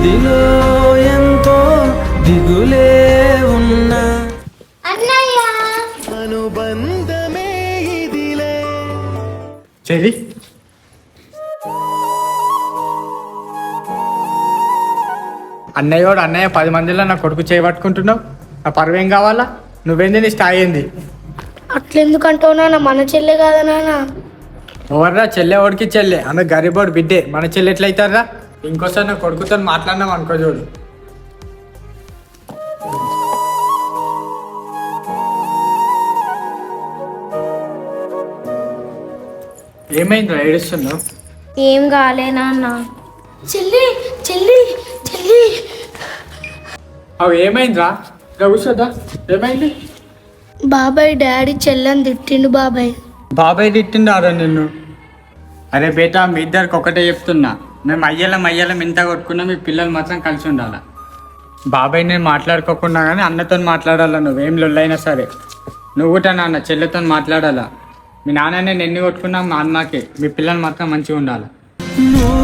మదిలో ఎంతో దిగులే ఉన్నా అనుబంధమే ఇదిలే. చెల్లి అన్నయ్య 10 మందిలో నా కొడుకు చేయబట్టుకుంటున్నావు. నా పరువేం కావాలా? నువ్వేంది, నీ స్థాయి ఏంది? అట్లెందుకంటావు నాన్న? మన చెల్లె కాదా నాన్న? ఓవర్రా చెల్లె ఓడికి చెల్లె, ఆమె గరీబోడు బిడ్డే. మన చెల్లి ఎట్లయితారా? ఇంకోసారి నా కొడుకుతో మాట్లాడినాం అనుకో చూడు. ఏమైందిరా ఏడుస్తున్నావు? ఏం కాలే నాన్న. చెల్లి చెల్లి చెల్లి అవి ఏమైందిరా? ఇలా కూర్చోద్దా? ఏమైంది? బాబాయ్ డాడీ చెల్లని తిట్టిండు బాబాయ్. బాబాయ్ తిట్టిండారా నిన్ను? అరే బేటా, మీ ఇద్దరికి ఒకటే చెప్తున్నా, మేము అయ్యలం ఎంత కొట్టుకున్నా మీ పిల్లలు మాత్రం కలిసి ఉండాలి. బాబాయ్ నేను మాట్లాడుకోకుండా కానీ అన్నతో మాట్లాడాలా, నువ్వేం లొల్లైనా సరే. నువ్వు కూడా నాన్న చెల్లెతో మాట్లాడాలా. మీ నాన్న నేను ఎన్ని కొట్టుకున్నా మా అన్నకే, మీ పిల్లలు మాత్రం మంచిగా ఉండాలి. నువ్వు